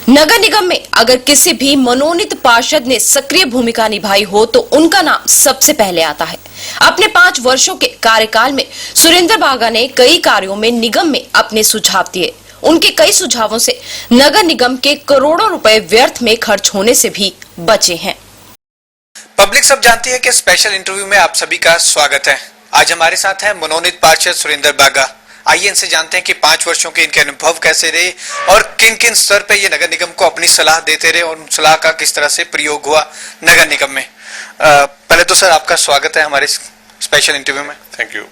नगर निगम में अगर किसी भी मनोनीत पार्षद ने सक्रिय भूमिका निभाई हो तो उनका नाम सबसे पहले आता है। अपने 5 वर्षों के कार्यकाल में सुरेंद्र बागा ने कई कार्यों में निगम में अपने सुझाव दिए। उनके कई सुझावों से नगर निगम के करोड़ों रुपए व्यर्थ में खर्च होने से भी बचे हैं। पब्लिक सब जानती है कि स्पेशल इंटरव्यू में आप सभी का स्वागत है। आज हमारे साथ हैं मनोनीत पार्षद सुरेंद्र बागा। आइए इनसे जानते हैं कि 5 वर्षों के इनके अनुभव कैसे रहे और किन किन स्तर पे ये नगर निगम को अपनी सलाह देते रहे और उन सलाह का किस तरह से प्रयोग हुआ नगर निगम में। पहले तो सर आपका स्वागत है हमारे स्पेशल इंटरव्यू में। Thank you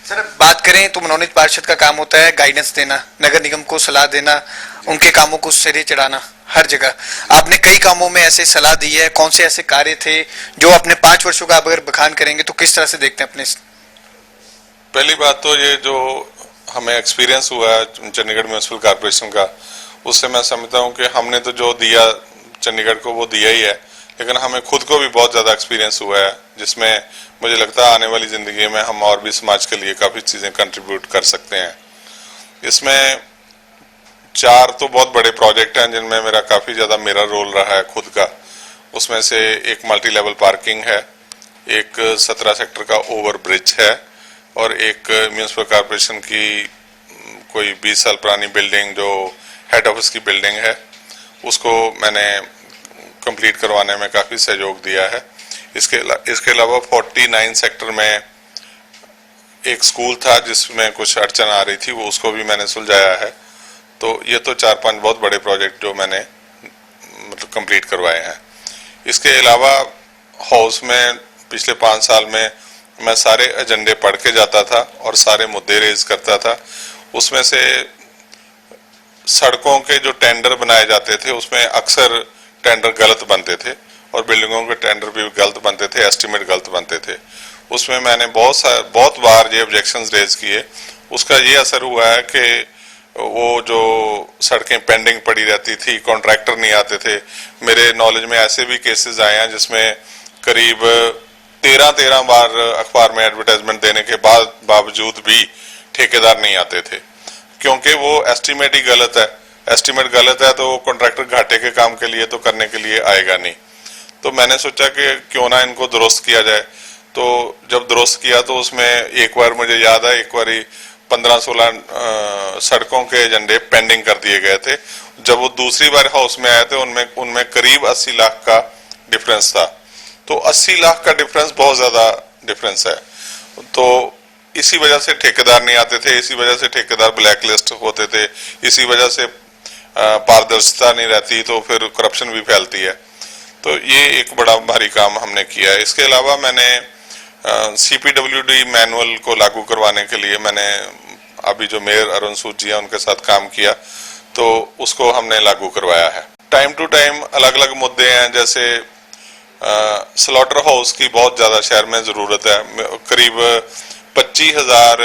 sir. बात करें तो मनोनीत पार्षद का काम होता है गाइडेंस देना, नगर निगम को सलाह देना, उनके कामों को सिरे चढ़ाना हर जगह। आपने कई कामों में ऐसे सलाह दी है, कौन से ऐसे कार्य थे जो अपने 5 वर्षों का अगर बखान करेंगे तो किस तरह से देखते हैं अपने? पहली बात तो ये जो हमें एक्सपीरियंस हुआ है चंडीगढ़ म्यूनिसिपल कॉर्पोरेशन का, उससे मैं समझता हूँ कि हमने तो जो दिया चंडीगढ़ को वो दिया ही है, लेकिन हमें खुद को भी बहुत ज़्यादा एक्सपीरियंस हुआ है जिसमें मुझे लगता है आने वाली ज़िंदगी में हम और भी समाज के लिए काफ़ी चीज़ें कंट्रीब्यूट कर सकते हैं। इसमें 4 तो बहुत बड़े प्रोजेक्ट हैं जिनमें मेरा काफ़ी ज़्यादा मेरा रोल रहा है खुद का। उसमें से एक मल्टी लेवल पार्किंग है, एक 17 सेक्टर का ओवर ब्रिज है और एक म्यूनिसिपल कॉर्पोरेशन की कोई 20 साल पुरानी बिल्डिंग जो हेड ऑफिस की बिल्डिंग है उसको मैंने कंप्लीट करवाने में काफ़ी सहयोग दिया है। इसके अलावा 49 सेक्टर में एक स्कूल था जिसमें कुछ अड़चन आ रही थी, वो उसको भी मैंने सुलझाया है। तो ये तो 4-5 बहुत बड़े प्रोजेक्ट जो मैंने मतलब कंप्लीट करवाए हैं। इसके अलावा हाउस में पिछले 5 साल में मैं सारे एजेंडे पढ़ के जाता था और सारे मुद्दे रेज करता था। उसमें से सड़कों के जो टेंडर बनाए जाते थे उसमें अक्सर टेंडर गलत बनते थे और बिल्डिंगों के टेंडर भी गलत बनते थे, एस्टिमेट गलत बनते थे। उसमें मैंने बहुत बार ये ऑब्जेक्शंस रेज किए। उसका ये असर हुआ है कि वो जो सड़कें पेंडिंग पड़ी रहती थी, कॉन्ट्रैक्टर नहीं आते थे। मेरे नॉलेज में ऐसे भी केसेस आए हैं जिसमें करीब 13 बार अखबार में एडवर्टाइजमेंट देने के बावजूद भी ठेकेदार नहीं आते थे, क्योंकि वो एस्टिमेट ही गलत है। एस्टिमेट गलत है तो कॉन्ट्रैक्टर घाटे के काम के लिए तो करने के लिए आएगा नहीं। तो मैंने सोचा कि क्यों ना इनको दुरुस्त किया जाए। तो जब दुरुस्त किया तो उसमें एक बार मुझे याद है, एक बार 15-16 सड़कों के एजेंडे पेंडिंग कर दिए गए थे। जब वो दूसरी बार हाउस में आए थे उनमें करीब 80 लाख का डिफरेंस था। तो 80 लाख का डिफरेंस बहुत ज्यादा डिफरेंस है। तो इसी वजह से ठेकेदार नहीं आते थे, इसी वजह से ठेकेदार ब्लैक लिस्ट होते थे, इसी वजह से पारदर्शिता नहीं रहती, तो फिर करप्शन भी फैलती है। तो ये एक बड़ा भारी काम हमने किया है। इसके अलावा मैंने CPWD मैनुअल को लागू करवाने के लिए मैंने अभी जो मेयर अरुण सूद जी हैं उनके साथ काम किया, तो उसको हमने लागू करवाया है। टाइम टू टाइम अलग अलग मुद्दे हैं, जैसे स्लॉटर हाउस की बहुत ज्यादा शहर में जरूरत है। करीब 25,000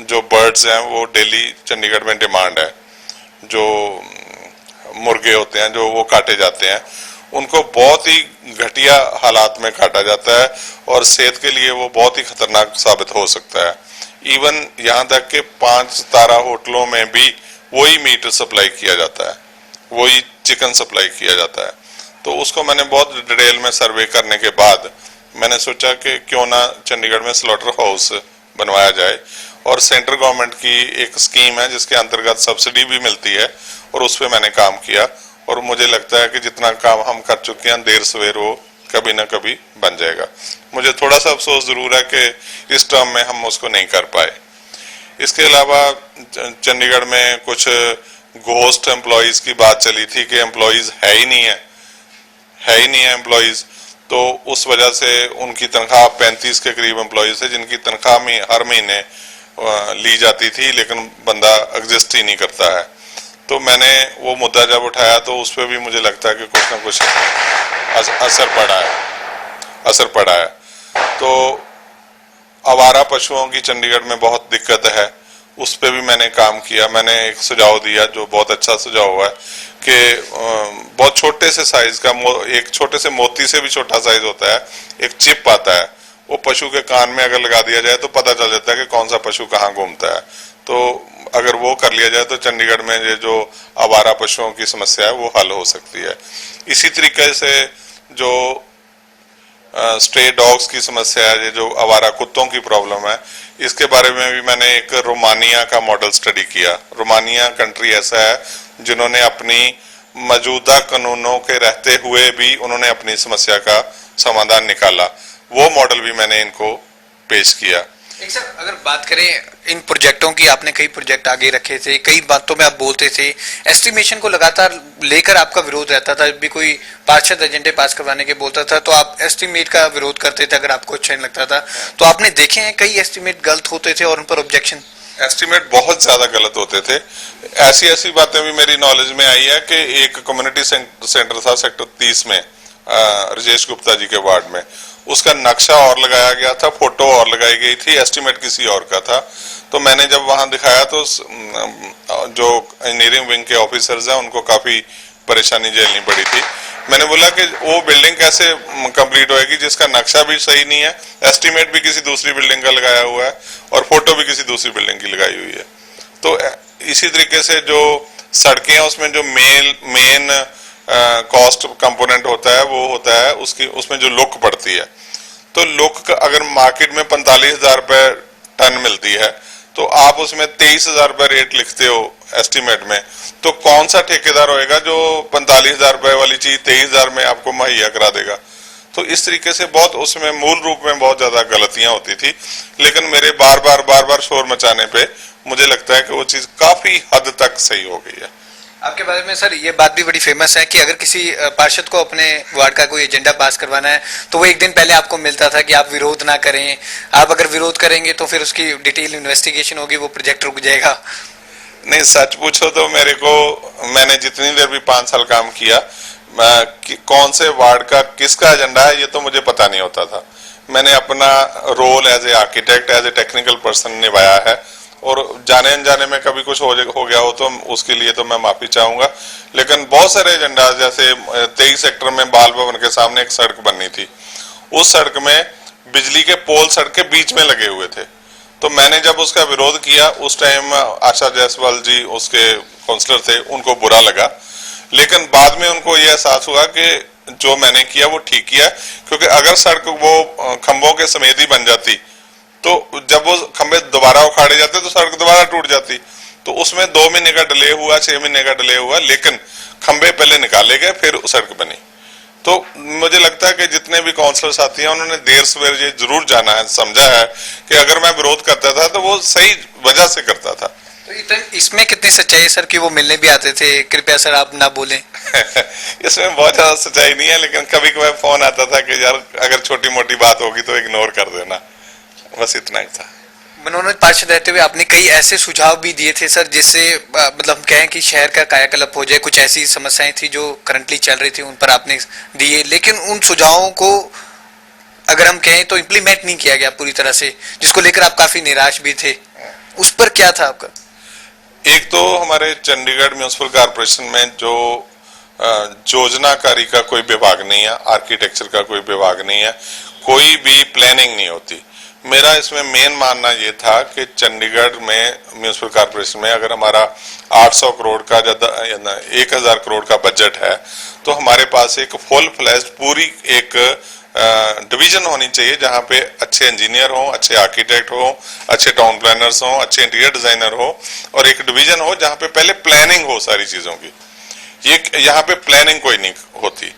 जो बर्ड्स हैं वो डेली चंडीगढ़ में डिमांड है। जो मुर्गे होते हैं जो वो काटे जाते हैं, उनको बहुत ही घटिया हालात में काटा जाता है और सेहत के लिए वो बहुत ही खतरनाक साबित हो सकता है। इवन यहाँ तक कि 5 तारा होटलों में भी वही मीट सप्लाई किया जाता है, वही चिकन सप्लाई किया जाता है। तो उसको मैंने बहुत डिटेल में सर्वे करने के बाद मैंने सोचा कि क्यों ना चंडीगढ़ में स्लॉटर हाउस बनवाया जाए। और सेंट्रल गवर्नमेंट की एक स्कीम है जिसके अंतर्गत सब्सिडी भी मिलती है और उस पर मैंने काम किया। और मुझे लगता है कि जितना काम हम कर चुके हैं देर सवेर वो कभी ना कभी बन जाएगा। मुझे थोड़ा सा अफसोस जरूर है कि इस टर्म में हम उसको नहीं कर पाए। इसके अलावा चंडीगढ़ में कुछ घोस्ट एम्प्लॉइज की बात चली थी कि एम्प्लॉइज है ही नहीं है एम्प्लॉइज। तो उस वजह से उनकी तनख्वाह 35 के करीब एम्प्लॉइज थे जिनकी तनख्वाह में हर महीने ली जाती थी, लेकिन बंदा एग्जिस्ट ही नहीं करता है। तो मैंने वो मुद्दा जब उठाया तो उस पर भी मुझे लगता है कि कुछ ना कुछ असर पड़ा है। तो आवारा पशुओं की चंडीगढ़ में बहुत दिक्कत है, उस पर भी मैंने काम किया। मैंने एक सुझाव दिया जो बहुत अच्छा सुझाव हुआ है कि बहुत छोटे से साइज का, एक छोटे से मोती से भी छोटा साइज होता है, एक चिप आता है, वो पशु के कान में अगर लगा दिया जाए तो पता चल जाता है कि कौन सा पशु कहाँ घूमता है। तो अगर वो कर लिया जाए तो चंडीगढ़ में ये जो आवारा पशुओं की समस्या है वो हल हो सकती है। इसी तरीके से जो स्ट्रे डॉग्स की समस्या है, ये जो आवारा कुत्तों की प्रॉब्लम है, इसके बारे में भी मैंने एक रोमानिया का मॉडल स्टडी किया। रोमानिया कंट्री ऐसा है जिन्होंने अपनी मौजूदा कानूनों के रहते हुए भी उन्होंने अपनी समस्या का समाधान निकाला। वो मॉडल भी मैंने इनको पेश किया। एक सर, अगर बात करें इन प्रोजेक्टों की, आपने कई प्रोजेक्ट आगे रखे थे, कई बातों में आप बोलते थे, एस्टिमेशन को लगातार लेकर आपका विरोध रहता था। जब भी कोई पार्षद एजेंडे पास करवाने के बोलता था तो आप एस्टिमेट का विरोध करते थे अगर आपको अच्छा नहीं लगता था। तो आपने देखे हैं कई एस्टिमेट गलत होते थे और उन पर ऑब्जेक्शन? एस्टिमेट बहुत ज्यादा गलत होते थे। ऐसी ऐसी बातें भी मेरी नॉलेज में आई है कि एक कम्युनिटी सेंटर था सेक्टर 30 में, राजेश गुप्ता जी के वार्ड में, उसका नक्शा और लगाया गया था, फोटो और लगाई गई थी, एस्टिमेट किसी और का था। तो मैंने जब वहां दिखाया तो जो इंजीनियरिंग विंग के ऑफिसर्स हैं उनको काफी परेशानी झेलनी पड़ी थी। मैंने बोला कि वो बिल्डिंग कैसे कंप्लीट होएगी जिसका नक्शा भी सही नहीं है, एस्टिमेट भी किसी दूसरी बिल्डिंग का लगाया हुआ है और फोटो भी किसी दूसरी बिल्डिंग की लगाई हुई है। तो इसी तरीके से जो सड़कें हैं उसमें जो मेन कॉस्ट कंपोनेंट होता है वो होता है उसकी, उसमें जो लुक पड़ती है। तो लुक अगर मार्केट में 45,000 रुपए टन मिलती है तो आप उसमें 23,000 रुपए रेट लिखते हो एस्टिमेट में, तो कौन सा ठेकेदार होएगा जो 45,000 रुपए वाली चीज 23,000 में आपको मुहैया करा देगा? तो इस तरीके से बहुत उसमें मूल रूप में बहुत ज्यादा गलतियां होती थी। लेकिन मेरे बार बार शोर मचाने पे मुझे लगता है कि वो चीज काफी हद तक सही हो गई है। आपके बारे में सर ये बात भी बड़ी फेमस है कि अगर किसी पार्षद को अपने वार्ड का कोई एजेंडा पास करवाना है तो वो एक दिन पहले आपको मिलता था कि आप विरोध ना करें, आप अगर विरोध करेंगे तो फिर उसकी डिटेल इन्वेस्टिगेशन होगी, वो प्रोजेक्ट रुक जाएगा। नहीं, सच पूछो तो मैंने जितनी देर भी 5 साल काम किया, कौन से वार्ड का किसका एजेंडा है ये तो मुझे पता नहीं होता था। मैंने अपना role as a architect, as a technical person निभाया है, और जाने अनजाने में कभी कुछ हो गया हो तो उसके लिए तो मैं माफी चाहूंगा। लेकिन बहुत सारे एजेंडा, जैसे 23 सेक्टर में बाल भवन के सामने एक सड़क बननी थी, उस सड़क में बिजली के पोल सड़क के बीच में लगे हुए थे। तो मैंने जब उसका विरोध किया उस टाइम आशा जायसवाल जी उसके काउंसलर थे, उनको बुरा लगा। लेकिन बाद में उनको यह एहसास हुआ कि जो मैंने किया वो ठीक किया, क्योंकि अगर सड़क वो खंभों के समेत ही बन जाती तो जब वो खंभे दोबारा उखाड़े जाते तो सड़क दोबारा टूट जाती। तो उसमें 2 महीने का डिले हुआ, 6 महीने का डिले हुआ, लेकिन खंभे पहले निकाले गए फिर सड़क बनी। तो मुझे लगता है कि जितने भी काउंसलर साथी हैं उन्होंने देर सवेर ये जरूर जाना है, समझा है कि अगर मैं विरोध करता था तो वो सही वजह से करता था। तो इसमें कितनी सच्चाई है सर कि वो मिलने भी आते थे? कृपया सर आप ना बोलें। इसमें बहुत ज्यादा सच्चाई नहीं है, लेकिन कभी कभी फोन आता था कि यार अगर छोटी मोटी बात होगी तो इग्नोर कर देना, बस इतना ही था। मनोनीत पार्षद रहते हुए आपने कई ऐसे सुझाव भी दिए थे सर जिससे मतलब हम कहें कि शहर का कायाकल्प हो जाए। कुछ ऐसी समस्याएं थी जो करंटली चल रही थी, उन पर आपने दिए, लेकिन उन सुझावों को अगर हम कहें तो इम्प्लीमेंट नहीं किया गया पूरी तरह से, जिसको लेकर आप काफी निराश भी थे। उस पर क्या था आपका? एक तो हमारे चंडीगढ़ म्यूनिसिपल कॉर्पोरेशन में जो योजनाकारी का कोई विभाग नहीं है, आर्किटेक्चर का कोई विभाग नहीं है, कोई भी प्लानिंग नहीं होती। मेरा इसमें मेन मानना ये था कि चंडीगढ़ में म्यूनिसिपल कॉर्पोरेशन में अगर हमारा 800 करोड़ का 1000 करोड़ का बजट है तो हमारे पास एक फुल फ्लैश्ड पूरी एक डिवीजन होनी चाहिए जहां पे अच्छे इंजीनियर हो, अच्छे आर्किटेक्ट हो, अच्छे टाउन प्लानर्स हो, अच्छे इंटीरियर डिजाइनर हो, और एक डिवीजन हो जहां पे पहले प्लानिंग हो सारी चीजों की। ये यहाँ पे प्लानिंग कोई नहीं होती।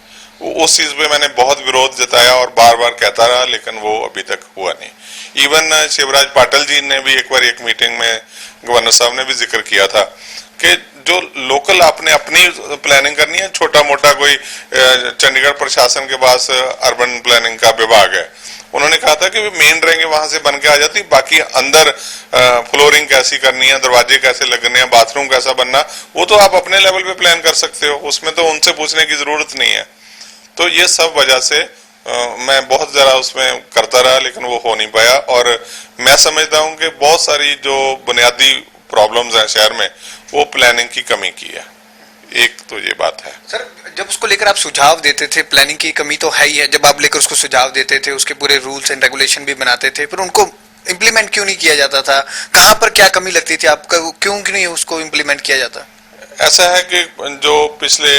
उस चीज पे मैंने बहुत विरोध जताया और बार बार कहता रहा, लेकिन वो अभी तक हुआ नहीं। इवन शिवराज पाटिल जी ने भी एक बार एक मीटिंग में गवर्नर साहब ने भी जिक्र किया था कि जो लोकल आपने अपनी प्लानिंग करनी है, छोटा मोटा कोई चंडीगढ़ प्रशासन के पास अर्बन प्लानिंग का विभाग है, उन्होंने कहा था कि मेन रहेंगे वहां से बन के आ जाती, बाकी अंदर फ्लोरिंग कैसी करनी है, दरवाजे कैसे लगने हैं, बाथरूम कैसा बनना, वो तो आप अपने लेवल पे प्लान कर सकते हो, उसमें तो उनसे पूछने की जरूरत नहीं है। तो ये सब वजह से मैं बहुत जरा उसमें करता रहा, लेकिन वो हो नहीं पाया। और मैं समझता हूँ कि बहुत सारी जो बुनियादी प्रॉब्लम्स हैं शहर में वो प्लानिंग की कमी की है। एक तो ये बात है सर। जब उसको लेकर आप सुझाव देते थे, प्लानिंग की कमी तो है ही है, जब आप लेकर उसको सुझाव देते थे, उसके पूरे रूल्स एंड रेगुलेशन भी बनाते थे, फिर उनको इम्प्लीमेंट क्यों नहीं किया जाता था? कहाँ पर क्या कमी लगती थी आपको, क्यों नहीं उसको इम्प्लीमेंट किया जाता? ऐसा है कि जो पिछले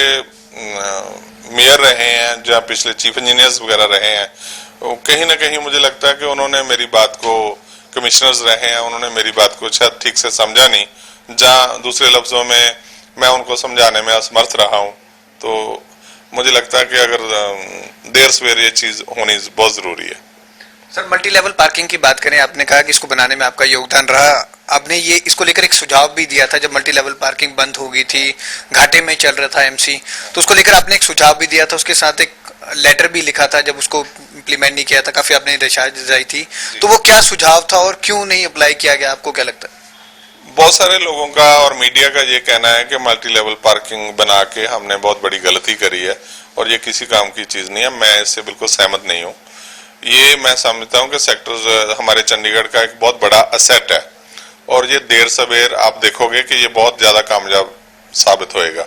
मेयर रहे हैं, जहाँ पिछले चीफ इंजीनियर्स वगैरह रहे हैं, कहीं ना कहीं मुझे लगता है कि उन्होंने मेरी बात को, कमिश्नर्स रहे हैं, उन्होंने मेरी बात को शायद ठीक से समझा नहीं, जहाँ दूसरे लफ्जों में मैं उनको समझाने में असमर्थ रहा हूँ। तो मुझे लगता है कि अगर देर सवेर ये चीज होनी बहुत जरूरी है। सर, मल्टी लेवल पार्किंग की बात करें, आपने कहा कि इसको बनाने में आपका योगदान रहा। आपने ये इसको लेकर एक सुझाव भी दिया था जब मल्टी लेवल पार्किंग बंद हो गई थी, घाटे में चल रहा था एमसी, तो उसको लेकर आपने एक सुझाव भी दिया था, उसके साथ एक लेटर भी लिखा था जब उसको इम्प्लीमेंट नहीं किया था, काफी आपने निराशा जताई थी। तो वो क्या सुझाव था और क्यों नहीं अप्लाई किया गया, आपको क्या लगता है? बहुत सारे लोगों का और मीडिया का ये कहना है कि मल्टी लेवल पार्किंग बना के हमने बहुत बड़ी गलती करी है और ये किसी काम की चीज नहीं है। मैं इससे बिल्कुल सहमत नहीं हूँ। ये मैं समझता हूँ कि सेक्टर हमारे चंडीगढ़ का एक बहुत बड़ा असेट है और ये देर सवेर आप देखोगे कि ये बहुत ज्यादा कामयाब साबित होएगा।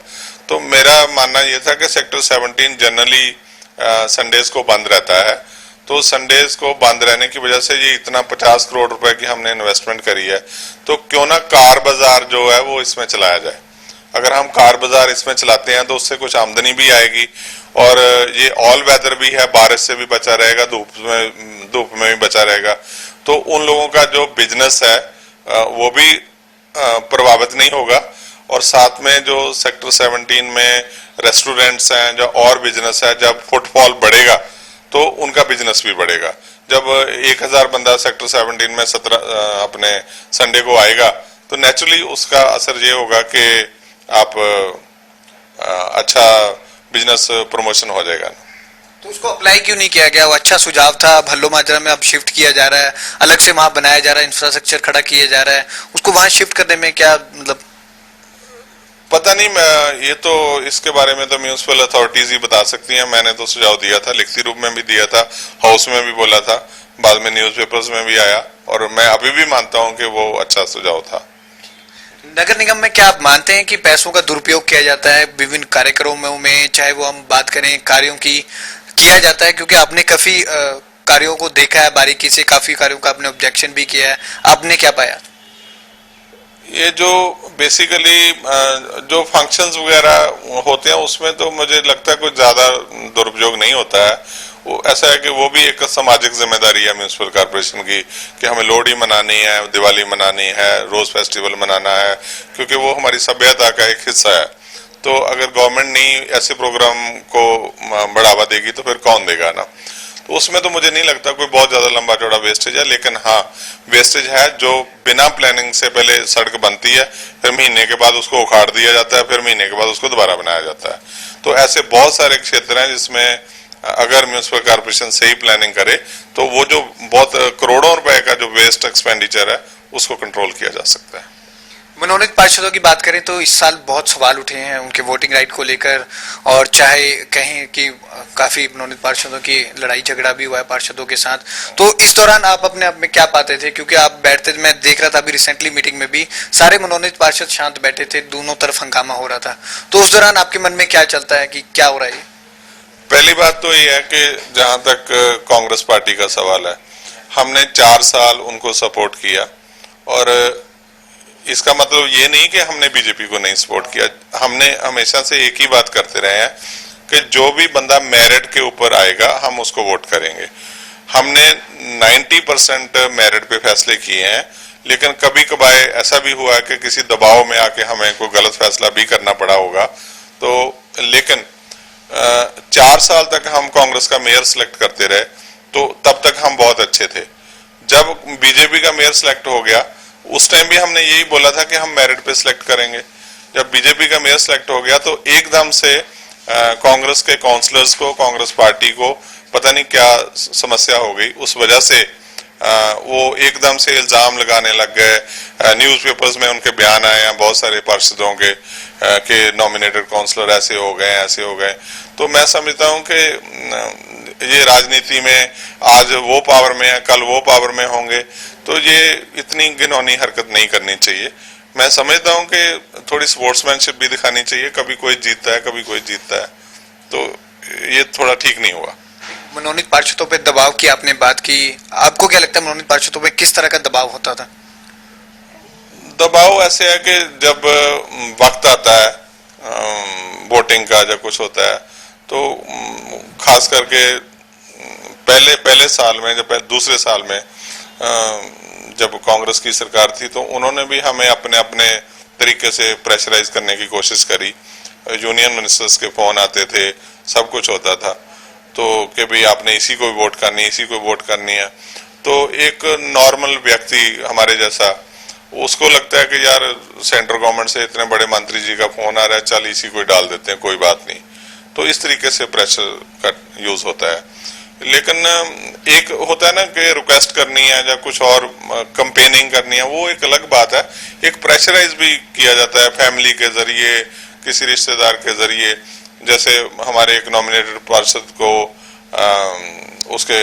तो मेरा मानना ये था कि सेक्टर 17 जनरली संडेज को बंद रहता है, तो संडेज को बंद रहने की वजह से ये इतना 50 करोड़ रुपए की हमने इन्वेस्टमेंट करी है, तो क्यों ना कार बाजार जो है वो इसमें चलाया जाए। अगर हम कार बाजार इसमें चलाते हैं तो उससे कुछ आमदनी भी आएगी और ये ऑल वेदर भी है, बारिश से भी बचा रहेगा, धूप में भी बचा रहेगा। तो उन लोगों का जो बिजनेस है वो भी प्रभावित नहीं होगा और साथ में जो सेक्टर 17 में रेस्टोरेंट्स हैं, जो और बिजनेस है, जब फुटफॉल बढ़ेगा तो उनका बिजनेस भी बढ़ेगा। जब 1000 बंदा सेक्टर 17 में 17 अपने संडे को आएगा तो नेचुरली उसका असर ये होगा कि आप अच्छा बिजनेस प्रमोशन हो जाएगा। तो उसको अप्लाई क्यों नहीं किया गया? वो अच्छा सुझाव था, भल्लो माजरा में अब शिफ्ट किया जा रहा है, अलग से वहां बनाया जा रहा है, इंफ्रास्ट्रक्चर खड़ा किया जा रहा है, उसको वहां शिफ्ट करने में क्या मतलब? पता नहीं, मैं ये तो इसके बारे में तो म्यूनिसिपल अथॉरिटीज ही बता सकती हैं। मैंने तो सुझाव दिया था, लिखती रूप में भी दिया था, हाउस में भी बोला था, बाद में न्यूज़पेपर्स में भी आया और मैं अभी भी मानता हूं कि वो अच्छा सुझाव था। नगर निगम में क्या आप मानते हैं कि पैसों का दुरुपयोग किया जाता है विभिन्न कार्यक्रमों में, चाहे वो हम बात करें कार्यों की, किया जाता है? क्योंकि आपने काफी कार्यों को देखा है बारीकी से, काफी कार्यों का आपने ऑब्जेक्शन भी किया है, आपने क्या पाया? ये जो बेसिकली जो फंक्शंस वगैरह होते हैं उसमें तो मुझे लगता है कुछ ज्यादा दुरुपयोग नहीं होता है। वो ऐसा है कि वो भी एक सामाजिक जिम्मेदारी है म्यूनिसिपल कॉर्पोरेशन की कि हमें लोहड़ी मनानी है, दिवाली मनानी है, रोज फेस्टिवल मनाना है, क्योंकि वो हमारी सभ्यता का एक हिस्सा है। तो अगर गवर्नमेंट नहीं ऐसे प्रोग्राम को बढ़ावा देगी तो फिर कौन देगा ना। तो उसमें तो मुझे नहीं लगता कोई बहुत ज्यादा लंबा चौड़ा वेस्टेज है, लेकिन हाँ वेस्टेज है जो बिना प्लानिंग से पहले सड़क बनती है, फिर महीने के बाद उसको उखाड़ दिया जाता है, फिर महीने के बाद उसको दोबारा बनाया जाता है। तो ऐसे बहुत सारे क्षेत्र हैं जिसमें अगर म्यूनिसिपल कॉर्पोरेशन सही प्लानिंग करे तो वो जो बहुत करोड़ों रुपए का जो वेस्ट एक्सपेंडिचर है उसको कंट्रोल किया जा सकता है। मनोनीत पार्षदों की बात करें तो इस साल बहुत सवाल उठे हैं उनके वोटिंग राइट को लेकर, और चाहे कहें कि काफी मनोनीत पार्षदों की लड़ाई झगड़ा भी हुआ है पार्षदों के साथ। तो इस दौरान आप अपने आप में क्या पाते थे? क्योंकि आप बैठते, मैं देख रहा था अभी रिसेंटली मीटिंग में भी सारे मनोनीत पार्षद शांत बैठे थे, दोनों तरफ हंगामा हो रहा था। तो उस दौरान आपके मन में क्या चलता है कि क्या हो रहा है? पहली बात तो ये है कि जहां तक कांग्रेस पार्टी का सवाल है, हमने 4 साल उनको सपोर्ट किया और इसका मतलब ये नहीं कि हमने बीजेपी को नहीं सपोर्ट किया। हमने हमेशा से एक ही बात करते रहे हैं कि जो भी बंदा मेरिट के ऊपर आएगा हम उसको वोट करेंगे। हमने 90% मेरिट पे फैसले किए हैं, लेकिन कभी कभार ऐसा भी हुआ है कि किसी दबाव में आके हमें कोई गलत फैसला भी करना पड़ा होगा। तो लेकिन 4 साल तक हम कांग्रेस का मेयर सिलेक्ट करते रहे, तो तब तक हम बहुत अच्छे थे। जब बीजेपी का मेयर सिलेक्ट हो गया उस टाइम भी हमने यही बोला था कि हम मेरिट पे सिलेक्ट करेंगे। जब बीजेपी का मेयर सिलेक्ट हो गया तो एकदम से कांग्रेस के काउंसलर्स को, कांग्रेस पार्टी को पता नहीं क्या समस्या हो गई, उस वजह से वो एकदम से इल्जाम लगाने लग गए। न्यूज़पेपर्स में उनके बयान आए हैं बहुत सारे पार्षदों के नॉमिनेटेड काउंसलर ऐसे हो गए, ऐसे हो गए। तो मैं समझता हूं कि ये राजनीति में आज वो पावर में है, कल वो पावर में होंगे, तो ये इतनी घिनौनी हरकत नहीं करनी चाहिए। मैं समझता हूं कि थोड़ी स्पोर्ट्समैनशिप भी दिखानी चाहिए, कभी कोई जीतता है कभी कोई जीतता है, तो ये थोड़ा ठीक नहीं हुआ। मनोनीत पार्षदों पे दबाव की आपने बात की, आपको क्या लगता है मनोनीत पार्षदों पे किस तरह का दबाव होता था? दबाव ऐसे है कि जब वक्त आता है वोटिंग का, जब कुछ होता है तो खास करके पहले साल में, जब दूसरे साल में जब कांग्रेस की सरकार थी तो उन्होंने भी हमें अपने अपने तरीके से प्रेशराइज करने की कोशिश करी। यूनियन मिनिस्टर्स के फोन आते थे, सब कुछ होता था, तो कि भाई आपने इसी को वोट करनी है, इसी को वोट करनी है। तो एक नॉर्मल व्यक्ति हमारे जैसा, उसको लगता है कि यार सेंट्रल गवर्नमेंट से इतने बड़े मंत्री जी का फोन आ रहा है, चल इसी को डाल देते हैं, कोई बात नहीं। तो इस तरीके से प्रेशर का यूज होता है। लेकिन एक होता है ना कि रिक्वेस्ट करनी है या कुछ और कंपेनिंग करनी है, वो एक अलग बात है। एक प्रेशराइज भी किया जाता है फैमिली के जरिए, किसी रिश्तेदार के जरिए। जैसे हमारे एक नॉमिनेटेड पार्षद को उसके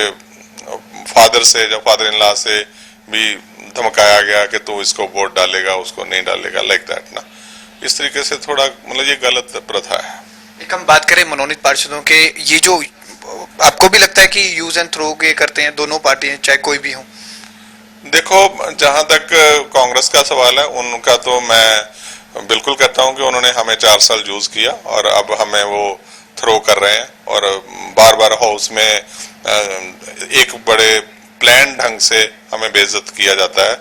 फादर से या फादर इन लॉ से भी धमकाया गया कि तू इसको वोट डालेगा, उसको नहीं डालेगा, लाइक दैट ना। इस तरीके से थोड़ा मतलब ये गलत प्रथा है। एक हम बात करें मनोनीत पार्षदों के, ये जो आपको भी लगता है कि यूज एंड थ्रो के करते हैं दोनों पार्टियां, चाहे कोई भी हो? देखो, जहां तक कांग्रेस का सवाल है, उनका तो मैं बिल्कुल कहता हूं कि उन्होंने हमें 4 साल यूज किया और अब हमें वो थ्रो कर रहे हैं और बार बार हाउस में एक बड़े प्लान ढंग से हमें बेइज्जत किया जाता है।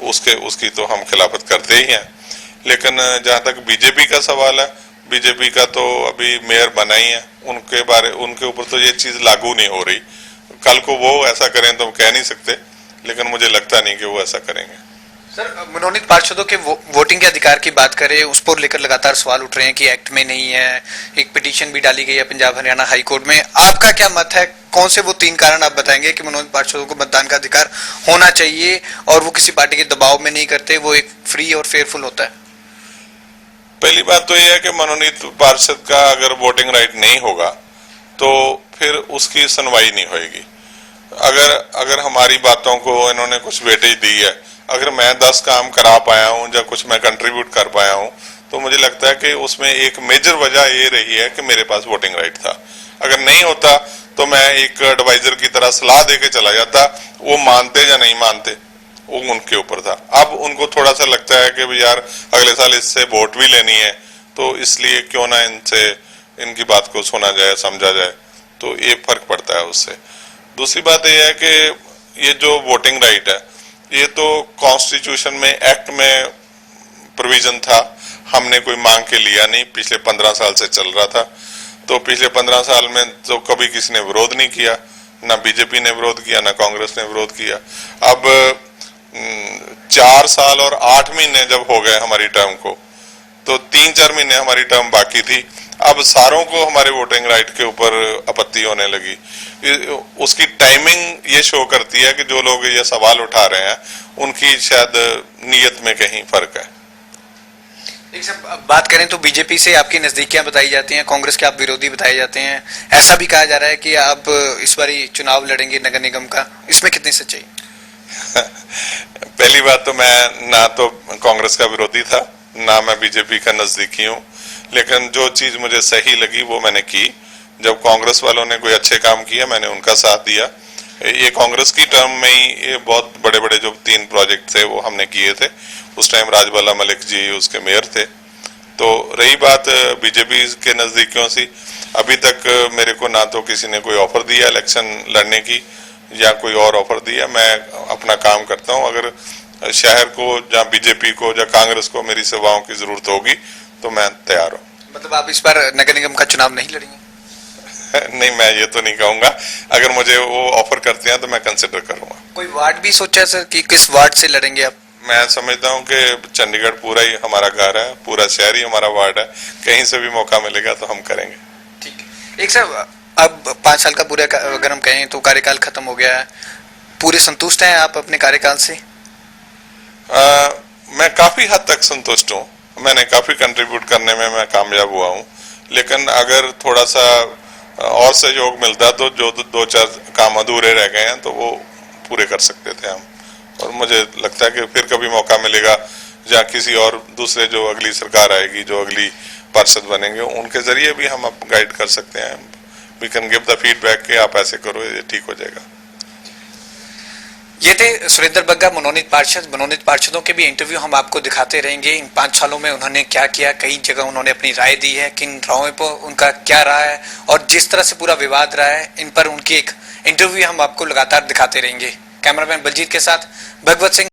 उसकी तो हम खिलाफत करते ही हैं। लेकिन जहां तक बीजेपी का सवाल है, बीजेपी का तो अभी मेयर बना ही है, उनके ऊपर तो ये चीज लागू नहीं हो रही। कल को वो ऐसा करें तो कह नहीं सकते, लेकिन मुझे लगता नहीं कि वो ऐसा करेंगे। सर, मनोनीत पार्षदों के वोटिंग के अधिकार की बात करें, उस पर लेकर लगातार सवाल उठ रहे हैं कि एक्ट में नहीं है। एक पिटीशन भी डाली गई है पंजाब हरियाणा हाई कोर्ट में। आपका क्या मत है? कौन से वो 3 कारण आप बताएंगे कि मनोनीत पार्षदों को मतदान का अधिकार होना चाहिए और वो किसी पार्टी के दबाव में नहीं करते, वो एक फ्री और फेयरफुल होता है? पहली बात तो यह है कि मनोनीत पार्षद का अगर वोटिंग राइट नहीं होगा तो फिर उसकी सुनवाई नहीं होगी। अगर हमारी बातों को इन्होंने कुछ वेटेज दी है, अगर मैं 10 काम करा पाया हूं या कुछ मैं कंट्रीब्यूट कर पाया हूं, तो मुझे लगता है कि उसमें एक मेजर वजह ये रही है कि मेरे पास वोटिंग राइट था। अगर नहीं होता तो मैं एक एडवाइजर की तरह सलाह देके चला जाता, वो मानते या नहीं मानते वो उनके ऊपर था। अब उनको थोड़ा सा लगता है कि यार अगले साल इससे वोट भी लेनी है, तो इसलिए क्यों ना इनकी बात को सुना जाए, समझा जाए, तो ये फर्क पड़ता है उससे। दूसरी बात यह है कि ये जो वोटिंग राइट है, ये तो कॉन्स्टिट्यूशन में, एक्ट में प्रोविजन था, हमने कोई मांग के लिया नहीं, पिछले 15 साल से चल रहा था। तो पिछले 15 साल में तो कभी किसी ने विरोध नहीं किया, ना बीजेपी ने विरोध किया, ना कांग्रेस ने विरोध किया। अब 4 साल और 8 महीने जब हो गए हमारी टर्म को, तो 3-4 महीने हमारी टर्म बाकी थी। अब सारों को हमारे वोटिंग राइट के ऊपर आपत्ति होने लगी। उसकी टाइमिंग ये शो करती है कि जो लोग ये सवाल उठा रहे हैं उनकी शायद नीयत में कहीं फर्क है। एक सब बात करें तो बीजेपी से आपकी नजदीकियां बताई जाती हैं, कांग्रेस के आप विरोधी बताए जाते हैं। ऐसा भी कहा जा रहा है कि आप इस बार चुनाव लड़ेंगे नगर निगम का, इसमें कितनी सच्चाई? पहली बात तो मैं ना तो कांग्रेस का विरोधी था, ना मैं बीजेपी का नजदीकी हूँ, लेकिन जो चीज मुझे सही लगी वो मैंने की। जब कांग्रेस वालों ने कोई अच्छे काम किया, मैंने उनका साथ दिया। ये कांग्रेस की टर्म में ही ये बहुत बड़े बड़े जो 3 प्रोजेक्ट थे वो हमने किए थे। उस टाइम राजबाला मलिक जी उसके मेयर थे। तो रही बात बीजेपी के नजदीकियों से, अभी तक मेरे को ना तो किसी ने कोई ऑफर दिया इलेक्शन लड़ने की या कोई और ऑफर दिया। मैं अपना काम करता हूँ। अगर शहर को या बीजेपी को या कांग्रेस को मेरी सेवाओं की जरूरत होगी तो मैं तैयार हूँ। मतलब आप इस बार नगर निगम का चुनाव नहीं लड़ेंगे? नहीं, मैं ये तो नहीं कहूंगा। अगर मुझे वो ऑफर करते हैं तो मैं कंसिडर करूंगा। कोई वार्ड भी सोचा है सर कि किस वार्ड से लड़ेंगे आप? मैं समझता हूं कि चंडीगढ़ पूरा ही हमारा घर है, पूरा शहर ही हमारा वार्ड है। कहीं से भी मौका मिलेगा तो हम करेंगे। ठीक है। एक सर, अब 5 साल का पूरा अगर हम कहें तो कार्यकाल खत्म हो गया है, पूरे संतुष्ट हैं आप अपने कार्यकाल से? मैं काफी हद तक संतुष्ट हूँ। मैंने काफी कंट्रीब्यूट करने में मैं कामयाब हुआ हूँ। लेकिन अगर थोड़ा सा और सहयोग मिलता तो जो 2-4 काम अधूरे रह गए हैं तो वो पूरे कर सकते थे हम। और मुझे लगता है कि फिर कभी मौका मिलेगा या किसी और दूसरे जो अगली सरकार आएगी, जो अगली पार्षद बनेंगे, उनके जरिए भी हम अब गाइड कर सकते हैं we can give the feedback कि आप ऐसे करो, ये ठीक हो जाएगा। ये थे सुरेंद्र बग्गा, मनोनीत पार्षद। मनोनीत पार्षदों के भी इंटरव्यू हम आपको दिखाते रहेंगे। इन 5 सालों में उन्होंने क्या किया, कई जगह उन्होंने अपनी राय दी है, किन राहों पर उनका क्या रहा है और जिस तरह से पूरा विवाद रहा है, इन पर उनकी एक इंटरव्यू हम आपको लगातार दिखाते रहेंगे। कैमरामैन बलजीत के साथ भगवत सिंह,